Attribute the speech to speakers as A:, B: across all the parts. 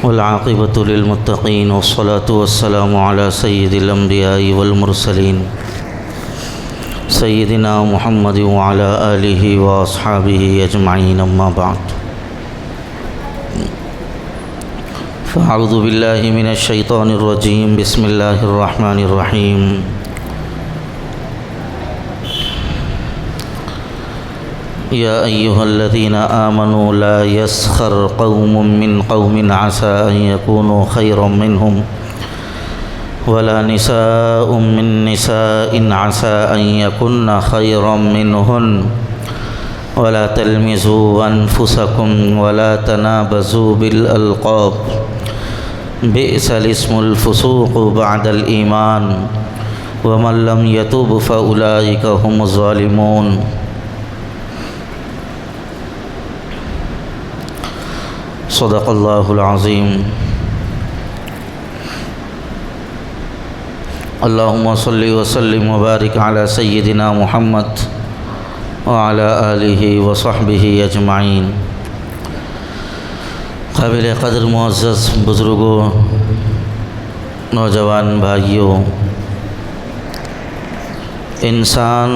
A: والعاقبة للمتقين والصلاة والسلام على سيد الأنبياء والمرسلين سيدنا محمد وعلى آله وأصحابه أجمعين أما بعد فأعوذ بالله من الشيطان الرجيم بسم الله الرحمن الرحيم يا أيها الذين آمنوا لا يسخر قوم من قوم عسى أن يكونوا خيرا منهم ولا نساء من نساء عسى أن يكن خيرا منهن ولا تلمزوا أنفسكم ولا تنابزوا بالألقاب بئس الاسم الفسوق بعد الإيمان ومن لم يتب فأولئك هم الظالمون صدق اللہ العظیم اللہم صلی وسلم وبارک علی سیدنا محمد وعلی آلہ وصحبہ اجمعین۔ قابل قدر معزز بزرگوں، نوجوان بھائیوں، انسان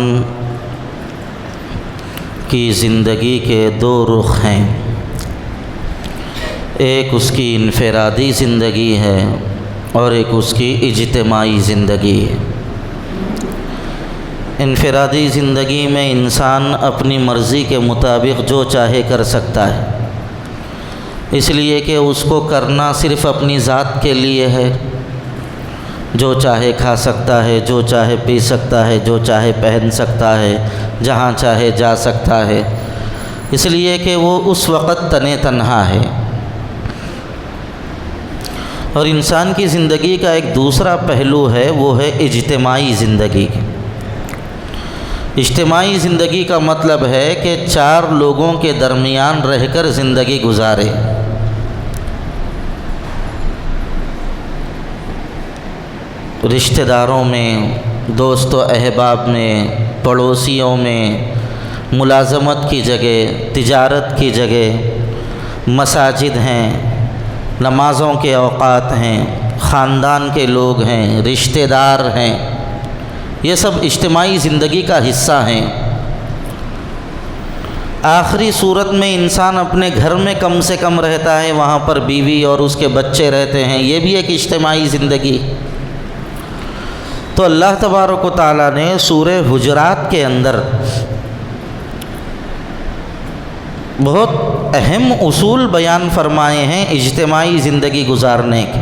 A: کی زندگی کے دو رخ ہیں، ایک اس کی انفرادی زندگی ہے اور ایک اس کی اجتماعی زندگی ہے۔ انفرادی زندگی میں انسان اپنی مرضی کے مطابق جو چاہے کر سکتا ہے، اس لیے کہ اس کو کرنا صرف اپنی ذات کے لیے ہے۔ جو چاہے کھا سکتا ہے، جو چاہے پی سکتا ہے، جو چاہے پہن سکتا ہے، جہاں چاہے جا سکتا ہے، اس لیے کہ وہ اس وقت تنہا ہے۔ اور انسان کی زندگی کا ایک دوسرا پہلو ہے، وہ ہے اجتماعی زندگی۔ اجتماعی زندگی کا مطلب ہے کہ چار لوگوں کے درمیان رہ کر زندگی گزارے۔ رشتہ داروں میں، دوست و احباب میں، پڑوسیوں میں، ملازمت کی جگہ، تجارت کی جگہ، مساجد ہیں، نمازوں کے اوقات ہیں، خاندان کے لوگ ہیں، رشتہ دار ہیں، یہ سب اجتماعی زندگی کا حصہ ہیں۔ آخری صورت میں انسان اپنے گھر میں کم سے کم رہتا ہے، وہاں پر بیوی اور اس کے بچے رہتے ہیں، یہ بھی ایک اجتماعی زندگی۔ تو اللہ تبارک و تعالیٰ نے سورہ حجرات کے اندر بہت اہم اصول بیان فرمائے ہیں اجتماعی زندگی گزارنے کے۔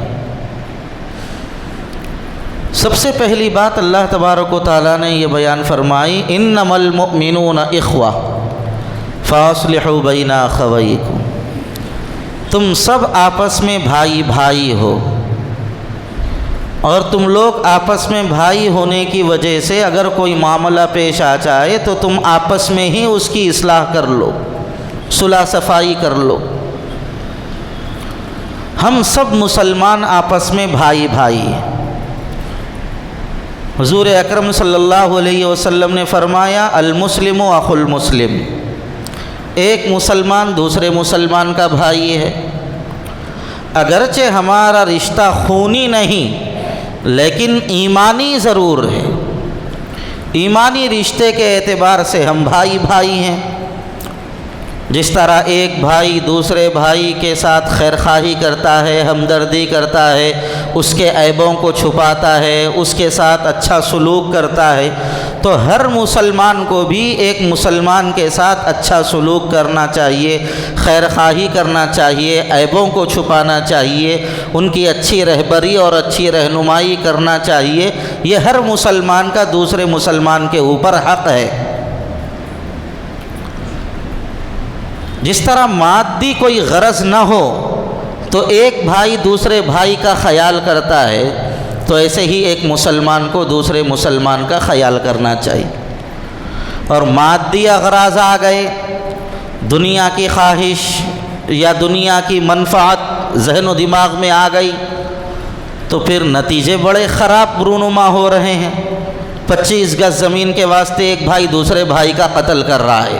A: سب سے پہلی بات اللہ تبارک و تعالیٰ نے یہ بیان فرمائی، انما المؤمنون اخوہ فاصلحوا بین اخویکم، تم سب آپس میں بھائی بھائی ہو، اور تم لوگ آپس میں بھائی ہونے کی وجہ سے اگر کوئی معاملہ پیش آ جائے تو تم آپس میں ہی اس کی اصلاح کر لو، صلح صفائی کر لو۔ ہم سب مسلمان آپس میں بھائی بھائی ہیں۔ حضور اکرم صلی اللہ علیہ وسلم نے فرمایا، المسلم اخو المسلم، ایک مسلمان دوسرے مسلمان کا بھائی ہے۔ اگرچہ ہمارا رشتہ خونی نہیں لیکن ایمانی ضرور ہے، ایمانی رشتے کے اعتبار سے ہم بھائی بھائی ہیں۔ جس طرح ایک بھائی دوسرے بھائی کے ساتھ خیرخواہی کرتا ہے، ہمدردی کرتا ہے، اس کے عیبوں کو چھپاتا ہے، اس کے ساتھ اچھا سلوک کرتا ہے، تو ہر مسلمان کو بھی ایک مسلمان کے ساتھ اچھا سلوک کرنا چاہیے، خیرخواہی کرنا چاہیے، عیبوں کو چھپانا چاہیے، ان کی اچھی رہبری اور اچھی رہنمائی کرنا چاہیے۔ یہ ہر مسلمان کا دوسرے مسلمان کے اوپر حق ہے۔ جس طرح مادی کوئی غرض نہ ہو تو ایک بھائی دوسرے بھائی کا خیال کرتا ہے، تو ایسے ہی ایک مسلمان کو دوسرے مسلمان کا خیال کرنا چاہیے۔ اور مادی اغراض آ گئے، دنیا کی خواہش یا دنیا کی منفعت ذہن و دماغ میں آ گئی، تو پھر نتیجے بڑے خراب رونما ہو رہے ہیں۔ 25 گز زمین کے واسطے ایک بھائی دوسرے بھائی کا قتل کر رہا ہے،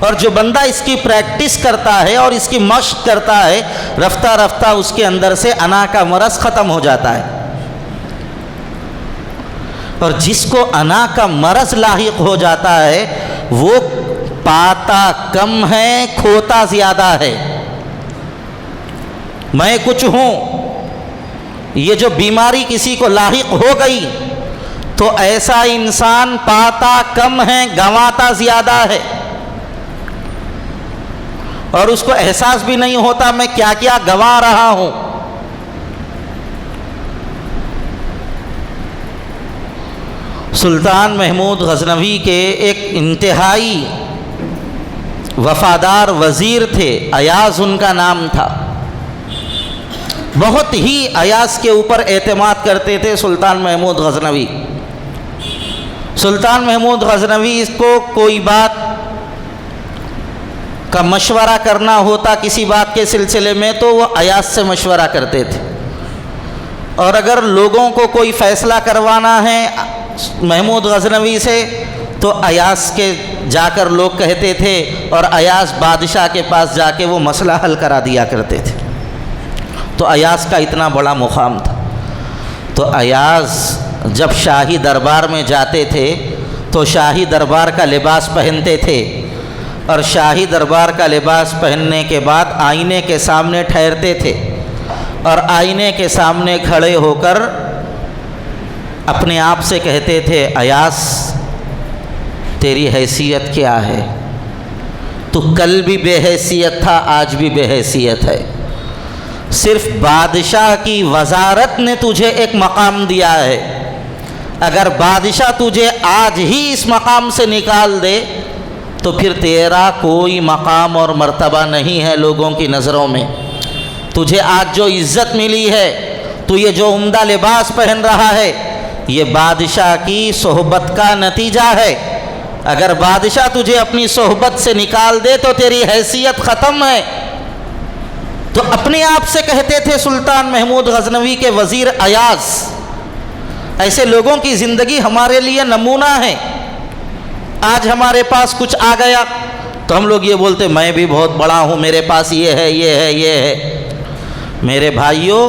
A: اور جو بندہ اس کی پریکٹس کرتا ہے اور اس کی مشق کرتا ہے، رفتہ رفتہ اس کے اندر سے انا کا مرض ختم ہو جاتا ہے۔ اور جس کو انا کا مرض لاحق ہو جاتا ہے وہ پاتا کم ہے، کھوتا زیادہ ہے۔ میں کچھ ہوں، یہ جو بیماری کسی کو لاحق ہو گئی تو ایسا انسان پاتا کم ہے، گنواتا زیادہ ہے، اور اس کو احساس بھی نہیں ہوتا میں کیا کیا گنوا رہا ہوں۔ سلطان محمود غزنوی کے ایک انتہائی وفادار وزیر تھے، ایاز ان کا نام تھا۔ بہت ہی ایاز کے اوپر اعتماد کرتے تھے سلطان محمود غزنوی۔ سلطان محمود غزنوی کو کوئی بات کا مشورہ کرنا ہوتا کسی بات کے سلسلے میں تو وہ ایاز سے مشورہ کرتے تھے، اور اگر لوگوں کو کوئی فیصلہ کروانا ہے محمود غزنوی سے تو ایاز کے جا کر لوگ کہتے تھے، اور ایاز بادشاہ کے پاس جا کے وہ مسئلہ حل کرا دیا کرتے تھے۔ تو ایاز کا اتنا بڑا مقام تھا۔ تو ایاز جب شاہی دربار میں جاتے تھے تو شاہی دربار کا لباس پہنتے تھے، اور شاہی دربار کا لباس پہننے کے بعد آئینے کے سامنے ٹھہرتے تھے، اور آئینے کے سامنے کھڑے ہو کر اپنے آپ سے کہتے تھے، ایاز تیری حیثیت کیا ہے؟ تو کل بھی بے حیثیت تھا، آج بھی بے حیثیت ہے۔ صرف بادشاہ کی وزارت نے تجھے ایک مقام دیا ہے، اگر بادشاہ تجھے آج ہی اس مقام سے نکال دے تو پھر تیرا کوئی مقام اور مرتبہ نہیں ہے لوگوں کی نظروں میں۔ تجھے آج جو عزت ملی ہے، تو یہ جو عمدہ لباس پہن رہا ہے، یہ بادشاہ کی صحبت کا نتیجہ ہے۔ اگر بادشاہ تجھے اپنی صحبت سے نکال دے تو تیری حیثیت ختم ہے۔ تو اپنے آپ سے کہتے تھے سلطان محمود غزنوی کے وزیر ایاز، ایسے لوگوں کی زندگی ہمارے لیے نمونہ ہے۔ آج ہمارے پاس کچھ آ گیا تو ہم لوگ یہ بولتے میں بھی بہت بڑا ہوں، میرے پاس یہ ہے یہ ہے یہ ہے۔ میرے بھائیوں،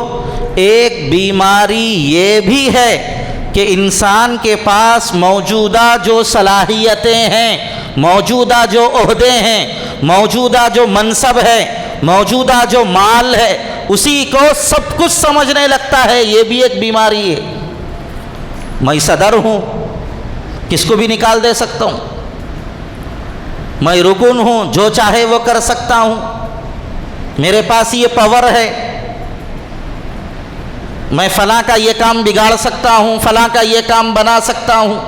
A: ایک بیماری یہ بھی ہے کہ انسان کے پاس موجودہ جو صلاحیتیں ہیں، موجودہ جو عہدے ہیں، موجودہ جو منصب ہے، موجودہ جو مال ہے، اسی کو سب کچھ سمجھنے لگتا ہے۔ یہ بھی ایک بیماری ہے۔ میں صدر ہوں، کس کو بھی نکال دے سکتا ہوں۔ میں رکن ہوں، جو چاہے وہ کر سکتا ہوں۔ میرے پاس یہ پاور ہے، میں فلاں کا یہ کام بگاڑ سکتا ہوں، فلاں کا یہ کام بنا سکتا ہوں۔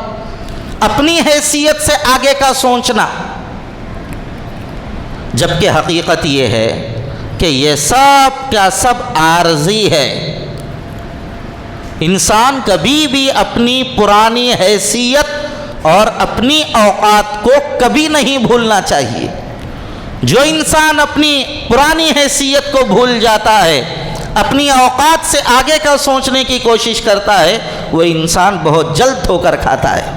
A: اپنی حیثیت سے آگے کا سوچنا، جبکہ حقیقت یہ ہے کہ یہ سب کا سب عارضی ہے۔ انسان کبھی بھی اپنی پرانی حیثیت اور اپنی اوقات کو کبھی نہیں بھولنا چاہیے۔ جو انسان اپنی پرانی حیثیت کو بھول جاتا ہے، اپنی اوقات سے آگے کا سوچنے کی کوشش کرتا ہے، وہ انسان بہت جلد ٹھوکر کھاتا ہے۔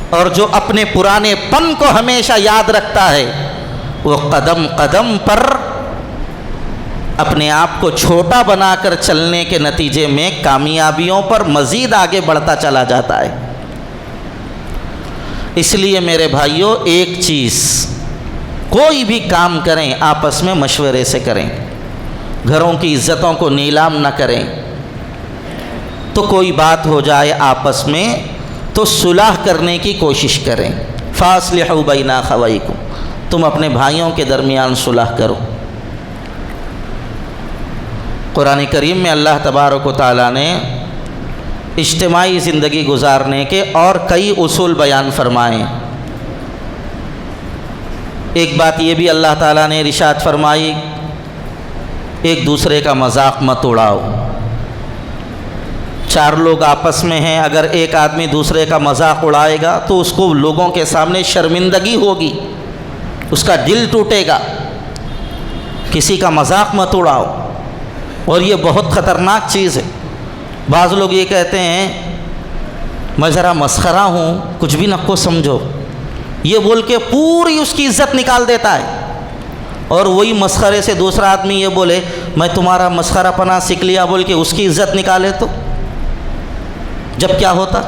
A: اور جو اپنے پرانے پن کو ہمیشہ یاد رکھتا ہے، وہ قدم قدم پر اپنے آپ کو چھوٹا بنا کر چلنے کے نتیجے میں کامیابیوں پر مزید آگے بڑھتا چلا جاتا ہے۔ اس لیے میرے بھائیوں، ایک چیز، کوئی بھی کام کریں آپس میں مشورے سے کریں، گھروں کی عزتوں کو نیلام نہ کریں۔ تو کوئی بات ہو جائے آپس میں تو صلح کرنے کی کوشش کریں۔ فاصلحوا بین اخویکم، تم اپنے بھائیوں کے درمیان صلح کرو۔ قرآن کریم میں اللہ تبارک و تعالیٰ نے اجتماعی زندگی گزارنے کے اور کئی اصول بیان فرمائے۔ ایک بات یہ بھی اللہ تعالیٰ نے ارشاد فرمائی، ایک دوسرے کا مذاق مت اڑاؤ۔ چار لوگ آپس میں ہیں، اگر ایک آدمی دوسرے کا مذاق اڑائے گا تو اس کو لوگوں کے سامنے شرمندگی ہوگی، اس کا دل ٹوٹے گا۔ کسی کا مذاق مت اڑاؤ، اور یہ بہت خطرناک چیز ہے۔ بعض لوگ یہ کہتے ہیں میں ذرا مسخرہ ہوں، کچھ بھی نہ کو سمجھو۔ یہ بول کے پوری اس کی عزت نکال دیتا ہے، اور وہی مسخرے سے دوسرا آدمی یہ بولے میں تمہارا مسخرہ پنا سیکھ لیا بول کے اس کی عزت نکالے تو جب کیا ہوتا؟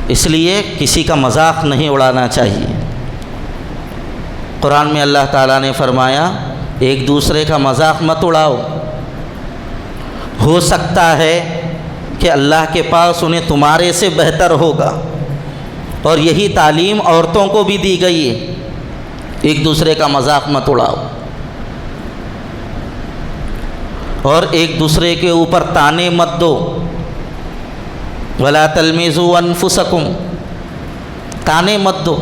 A: اس لیے کسی کا مذاق نہیں اڑانا چاہیے۔ قرآن میں اللہ تعالیٰ نے فرمایا ایک دوسرے کا مذاق مت اڑاؤ، ہو سکتا ہے کہ اللہ کے پاس انہیں تمہارے سے بہتر ہوگا، اور یہی تعلیم عورتوں کو بھی دی گئی ہے، ایک دوسرے کا مذاق مت اڑاؤ، اور ایک دوسرے کے اوپر تانے مت دو، وَلَا تَلْمِزُوا أَنفُسَكُمْ، تانے مت دو۔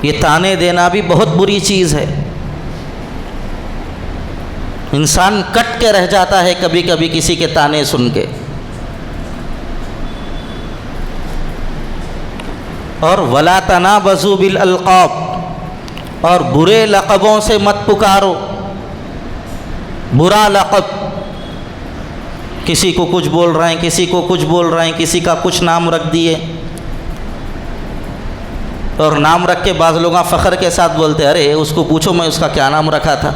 A: یہ تانے دینا بھی بہت بری چیز ہے، انسان کٹ کے رہ جاتا ہے کبھی کبھی کسی کے تانے سن کے۔ اور وَلَا تَنَابَزُوا بِالْأَلْقَابِ، اور برے لقبوں سے مت پکارو، برا لقب، کسی کو کچھ بول رہے ہیں، کسی کو کچھ بول رہے ہیں، کسی کا کچھ نام رکھ دیے، اور نام رکھ کے بعض لوگ فخر کے ساتھ بولتے ارے اس کو پوچھو میں اس کا کیا نام رکھا تھا۔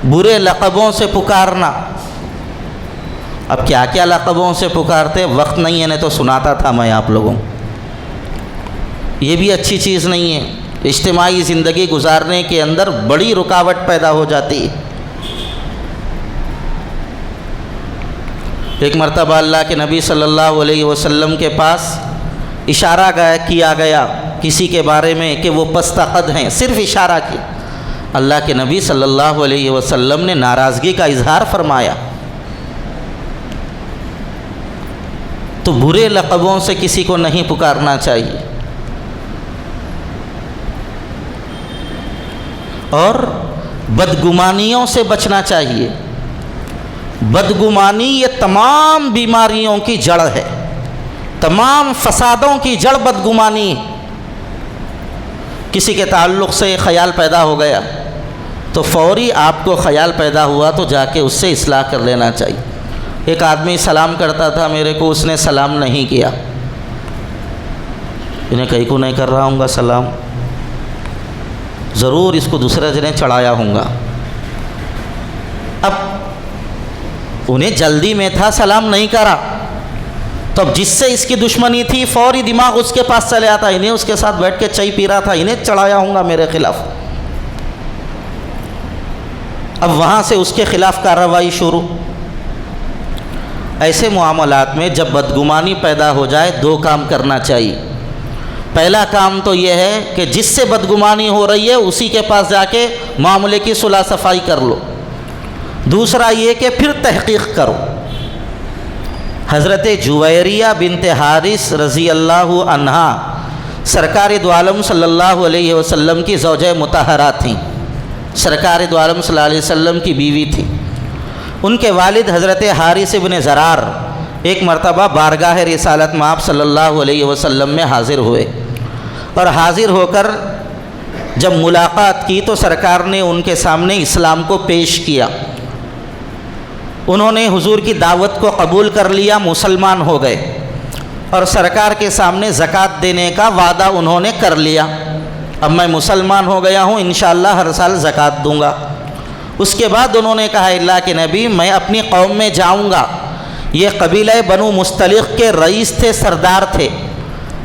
A: برے لقبوں سے پکارنا، اب کیا کیا لقبوں سے پکارتے، وقت نہیں ہے نہیں تو سناتا تھا میں آپ لوگوں، یہ بھی اچھی چیز نہیں ہے، اجتماعی زندگی گزارنے کے اندر بڑی رکاوٹ پیدا ہو جاتی ہے۔ ایک مرتبہ اللہ کے نبی صلی اللہ علیہ وسلم کے پاس اشارہ کیا گیا کسی کے بارے میں کہ وہ پست قد ہیں، صرف اشارہ کیا، اللہ کے نبی صلی اللہ علیہ وسلم نے ناراضگی کا اظہار فرمایا۔ تو برے لقبوں سے کسی کو نہیں پکارنا چاہیے، اور بدگمانیوں سے بچنا چاہیے۔ بدگمانی یہ تمام بیماریوں کی جڑ ہے، تمام فسادوں کی جڑ بدگمانی۔ کسی کے تعلق سے خیال پیدا ہو گیا تو فوری آپ کو خیال پیدا ہوا تو جا کے اس سے اصلاح کر لینا چاہیے۔ ایک آدمی سلام کرتا تھا میرے کو، اس نے سلام نہیں کیا، انہیں کہیں کو نہیں کر رہا ہوں گا سلام، ضرور اس کو دوسرے جنے چڑھایا ہوں گا۔ اب انہیں جلدی میں تھا، سلام نہیں کرا، تو اب جس سے اس کی دشمنی تھی فوری دماغ اس کے پاس چلے آتا، انہیں اس کے ساتھ بیٹھ کے چائے پی رہا تھا، انہیں چڑھایا ہوں گا میرے خلاف۔ اب وہاں سے اس کے خلاف کارروائی شروع۔ ایسے معاملات میں جب بدگمانی پیدا ہو جائے دو کام کرنا چاہیے۔ پہلا کام تو یہ ہے کہ جس سے بدگمانی ہو رہی ہے اسی کے پاس جا کے معاملے کی صلح صفائی کر لو۔ دوسرا یہ کہ پھر تحقیق کرو۔ حضرت جویریہ بنت حارث رضی اللہ عنہا سرکار دو عالم صلی اللہ علیہ وسلم کی زوجہ مطہرہ تھیں، سرکار دو عالم صلی اللہ علیہ وسلم کی بیوی تھی۔ ان کے والد حضرت حارث بن زرار ایک مرتبہ بارگاہ رسالت میں آپ صلی اللہ علیہ وسلم میں حاضر ہوئے، اور حاضر ہو کر جب ملاقات کی تو سرکار نے ان کے سامنے اسلام کو پیش کیا۔ انہوں نے حضور کی دعوت کو قبول کر لیا، مسلمان ہو گئے، اور سرکار کے سامنے زکوٰۃ دینے کا وعدہ انہوں نے کر لیا، اب میں مسلمان ہو گیا ہوں، انشاءاللہ ہر سال زکوٰۃ دوں گا۔ اس کے بعد انہوں نے کہا اللہ کے نبی میں اپنی قوم میں جاؤں گا، یہ قبیلہ بنو مستلق کے رئیس تھے، سردار تھے،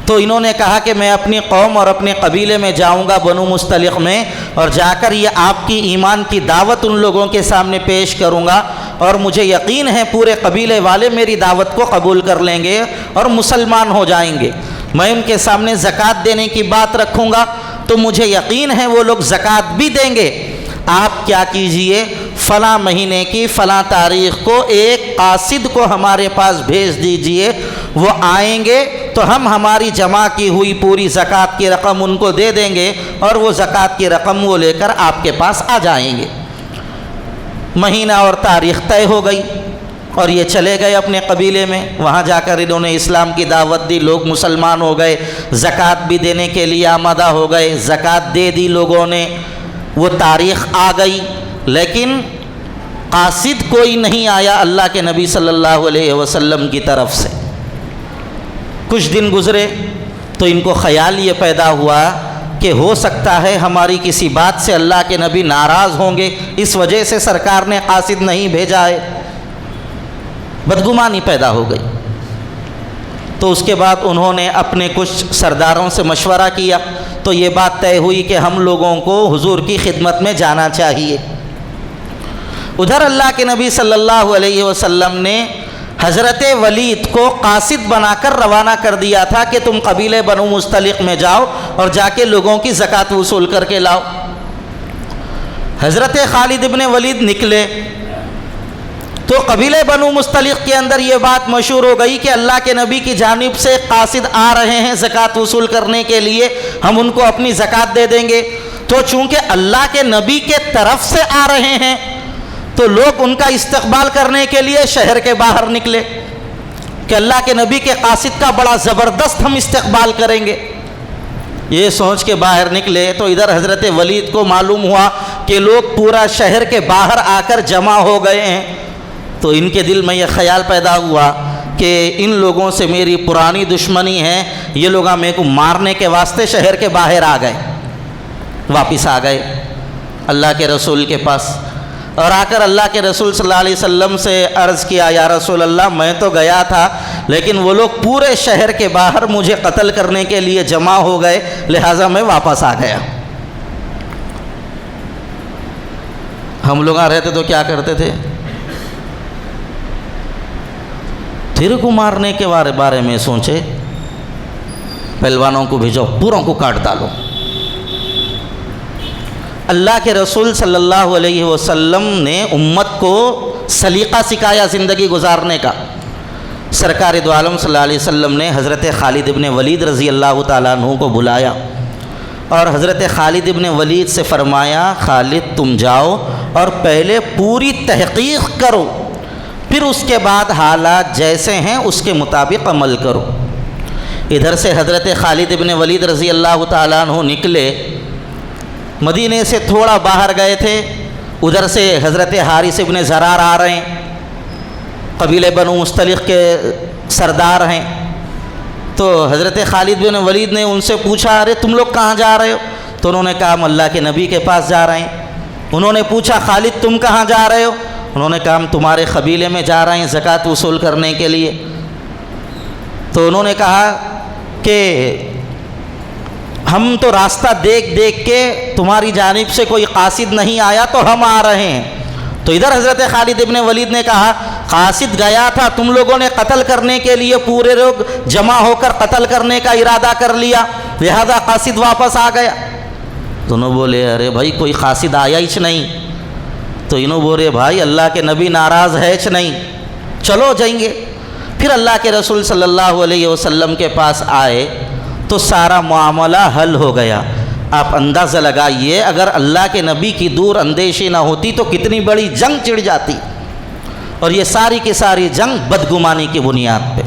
A: تو انہوں نے کہا کہ میں اپنی قوم اور اپنے قبیلے میں جاؤں گا بنو مستلق میں، اور جا کر یہ آپ کی ایمان کی دعوت ان لوگوں کے سامنے پیش کروں گا، اور مجھے یقین ہے پورے قبیلے والے میری دعوت کو قبول کر لیں گے اور مسلمان ہو جائیں گے۔ میں ان کے سامنے زکوٰۃ دینے کی بات رکھوں گا تو مجھے یقین ہے وہ لوگ زکوٰۃ بھی دیں گے۔ آپ کیا کیجئے، فلاں مہینے کی فلاں تاریخ کو ایک قاصد کو ہمارے پاس بھیج دیجئے، وہ آئیں گے تو ہم ہماری جمع کی ہوئی پوری زکوٰۃ کی رقم ان کو دے دیں گے، اور وہ زکوٰۃ کی رقم وہ لے کر آپ کے پاس آ جائیں گے۔ مہینہ اور تاریخ طے ہو گئی، اور یہ چلے گئے اپنے قبیلے میں، وہاں جا کر انہوں نے اسلام کی دعوت دی، لوگ مسلمان ہو گئے، زکوٰۃ بھی دینے کے لیے آمادہ ہو گئے، زکوٰۃ دے دی لوگوں نے، وہ تاریخ آ گئی، لیکن قاصد کوئی نہیں آیا اللہ کے نبی صلی اللہ علیہ وسلم کی طرف سے۔ کچھ دن گزرے تو ان کو خیال یہ پیدا ہوا کہ ہو سکتا ہے ہماری کسی بات سے اللہ کے نبی ناراض ہوں گے، اس وجہ سے سرکار نے قاصد نہیں بھیجا ہے، بدگمانی پیدا ہو گئی۔ تو اس کے بعد انہوں نے اپنے کچھ سرداروں سے مشورہ کیا تو یہ بات طے ہوئی کہ ہم لوگوں کو حضور کی خدمت میں جانا چاہیے۔ ادھر اللہ کے نبی صلی اللہ علیہ وسلم نے حضرت ولید کو قاصد بنا کر روانہ کر دیا تھا کہ تم قبیلے بنو مستلق میں جاؤ اور جا کے لوگوں کی زکوٰۃ وصول کر کے لاؤ۔ حضرت خالد ابن ولید نکلے تو قبیلے بنو مستلق کے اندر یہ بات مشہور ہو گئی کہ اللہ کے نبی کی جانب سے قاصد آ رہے ہیں زکوٰۃ وصول کرنے کے لیے، ہم ان کو اپنی زکوٰۃ دے دیں گے۔ تو چونکہ اللہ کے نبی کے طرف سے آ رہے ہیں تو لوگ ان کا استقبال کرنے کے لیے شہر کے باہر نکلے کہ اللہ کے نبی کے قاصد کا بڑا زبردست ہم استقبال کریں گے۔ یہ سوچ کے باہر نکلے تو ادھر حضرت ولید کو معلوم ہوا کہ لوگ پورا شہر کے باہر آ کر جمع ہو گئے ہیں۔ تو ان کے دل میں یہ خیال پیدا ہوا کہ ان لوگوں سے میری پرانی دشمنی ہے، یہ لوگ میرے کو مارنے کے واسطے شہر کے باہر آ گئے۔ واپس آ گئے اللہ کے رسول کے پاس اور آ کر اللہ کے رسول صلی اللہ علیہ وسلم سے عرض کیا، یا رسول اللہ میں تو گیا تھا لیکن وہ لوگ پورے شہر کے باہر مجھے قتل کرنے کے لیے جمع ہو گئے، لہٰذا میں واپس آ گیا۔ ہم لوگ رہتے تو کیا کرتے تھے؟ تیرے کو مارنے کے بارے میں سوچے، پہلوانوں کو بھیجو، پوروں کو کاٹ ڈالو۔ اللہ کے رسول صلی اللہ علیہ وسلم نے امت کو سلیقہ سکھایا زندگی گزارنے کا۔ سرکار دو عالم صلی اللہ علیہ وسلم نے حضرت خالد ابن ولید رضی اللہ تعالیٰ عنہ کو بلایا اور حضرت خالد ابن ولید سے فرمایا، خالد تم جاؤ اور پہلے پوری تحقیق کرو، پھر اس کے بعد حالات جیسے ہیں اس کے مطابق عمل کرو۔ ادھر سے حضرت خالد ابن ولید رضی اللہ تعالیٰ عنہ نکلے، مدینے سے تھوڑا باہر گئے تھے، ادھر سے حضرت حارث ابن زرار آ رہے ہیں، قبیلے بنو مستلق کے سردار ہیں۔ تو حضرت خالد بن ولید نے ان سے پوچھا، ارے تم لوگ کہاں جا رہے ہو؟ تو انہوں نے کہا ہم اللہ کے نبی کے پاس جا رہے ہیں۔ انہوں نے پوچھا خالد تم کہاں جا رہے ہو؟ انہوں نے کہا ہم تمہارے قبیلے میں جا رہے ہیں زکوٰۃ وصول کرنے کے لیے۔ تو انہوں نے کہا کہ ہم تو راستہ دیکھ دیکھ کے تمہاری جانب سے کوئی قاصد نہیں آیا تو ہم آ رہے ہیں۔ تو ادھر حضرت خالد ابن ولید نے کہا قاصد گیا تھا، تم لوگوں نے قتل کرنے کے لیے پورے لوگ جمع ہو کر قتل کرنے کا ارادہ کر لیا، لہذا قاصد واپس آ گیا۔ دونوں بولے ارے بھائی کوئی قاصد آیا ہی نہیں۔ تو انہوں بولے بھائی اللہ کے نبی ناراض ہے نہیں، چلو جائیں گے۔ پھر اللہ کے رسول صلی اللہ علیہ وسلم کے پاس آئے تو سارا معاملہ حل ہو گیا۔ آپ اندازہ لگائیے اگر اللہ کے نبی کی دور اندیشی نہ ہوتی تو کتنی بڑی جنگ چڑھ جاتی، اور یہ ساری کی ساری جنگ بدگمانی کی بنیاد پہ۔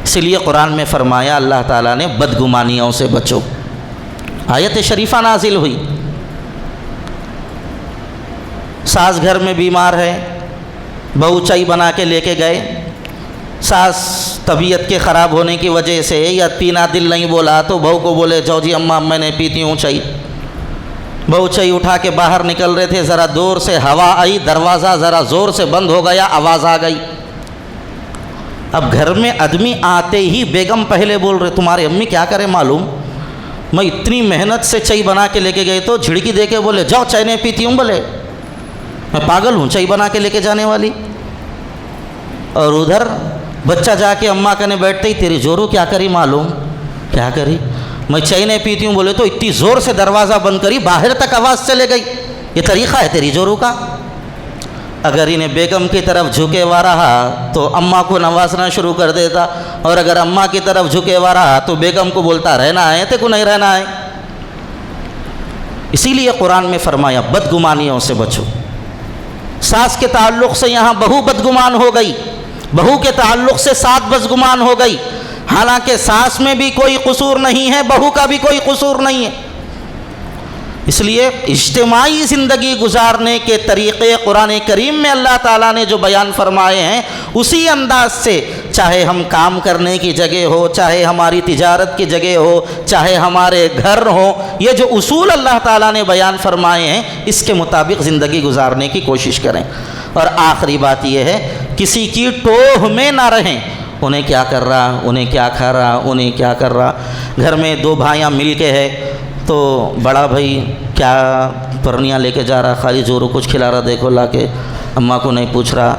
A: اس لیے قرآن میں فرمایا اللہ تعالیٰ نے بدگمانیوں سے بچو۔ آیت شریفہ نازل ہوئی، ساس گھر میں بیمار ہے، بہو چائے بنا کے لے کے گئے، ساس طبیعت کے خراب ہونے کی وجہ سے یا پینا دل نہیں بولا تو بہو کو بولے جاؤ جی اماں میں نے پیتی ہوں چائے۔ بہو چائے اٹھا کے باہر نکل رہے تھے، ذرا دور سے ہوا آئی، دروازہ ذرا زور سے بند ہو گیا، آواز آ گئی۔ اب گھر میں آدمی آتے ہی بیگم پہلے بول رہے تمہاری امی کیا کرے معلوم، میں اتنی محنت سے چائے بنا کے لے کے گئے تو جھڑکی دے کے بولے جاؤ چائے نہیں پیتی ہوں، بولے میں پاگل ہوں چائے بنا کے لے کے جانے والی۔ اور ادھر بچہ جا کے اماں کنے بیٹھتے ہی تیری جورو کیا کری معلوم، کیا کری میں چائے نہیں پیتی ہوں، بولے تو اتنی زور سے دروازہ بند کری باہر تک آواز چلے گئی، یہ طریقہ ہے تیری جورو کا؟ اگر انہیں بیگم کی طرف جھکے ہوا رہا تو اماں کو نوازنا شروع کر دیتا، اور اگر اماں کی طرف جھکے ہوا رہا تو بیگم کو بولتا رہنا ہے تے کو نہیں رہنا ہے۔ اسی لیے قرآن میں فرمایا بدگمانیوں سے بچو۔ ساس کے تعلق سے یہاں بہو بدگمان ہو گئی، بہو کے تعلق سے ساس بدگمان ہو گئی، حالانکہ ساس میں بھی کوئی قصور نہیں ہے، بہو کا بھی کوئی قصور نہیں ہے۔ اس لیے اجتماعی زندگی گزارنے کے طریقے قرآن کریم میں اللہ تعالیٰ نے جو بیان فرمائے ہیں اسی انداز سے چاہے ہم کام کرنے کی جگہ ہو، چاہے ہماری تجارت کی جگہ ہو، چاہے ہمارے گھر ہوں، یہ جو اصول اللہ تعالیٰ نے بیان فرمائے ہیں اس کے مطابق زندگی گزارنے کی کوشش کریں۔ اور آخری بات یہ ہے، کسی کی ٹوہ میں نہ رہیں، انہیں کیا کر رہا، انہیں کیا کھا رہا، انہیں کیا کر رہا۔ گھر میں دو بھائیاں مل کے ہے تو بڑا بھائی کیا پرنیاں لے کے جا رہا، خالی زورو کچھ کھلا رہا، دیکھو لا کے، اماں کو نہیں پوچھ رہا،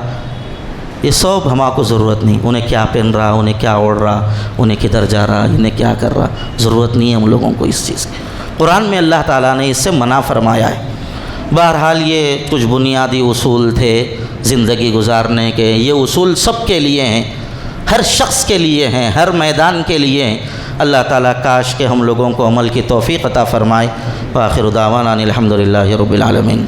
A: یہ سب ہماں کو ضرورت نہیں، انہیں کیا پہن رہا، انہیں کیا اوڑھ رہا، انہیں کدھر جا رہا، انہیں کیا کر رہا، ضرورت نہیں ہے ہم لوگوں کو اس چیز کی۔ قرآن میں اللہ تعالیٰ نے اس سے منع فرمایا ہے۔ بہرحال یہ کچھ بنیادی اصول تھے زندگی گزارنے کے، یہ اصول سب کے لیے ہیں، ہر شخص کے لیے ہیں، ہر میدان کے لیے ہیں۔ اللہ تعالیٰ کاش کہ ہم لوگوں کو عمل کی توفیق عطا فرمائے۔ وآخر دعوانا ان الحمد للہ رب العالمین۔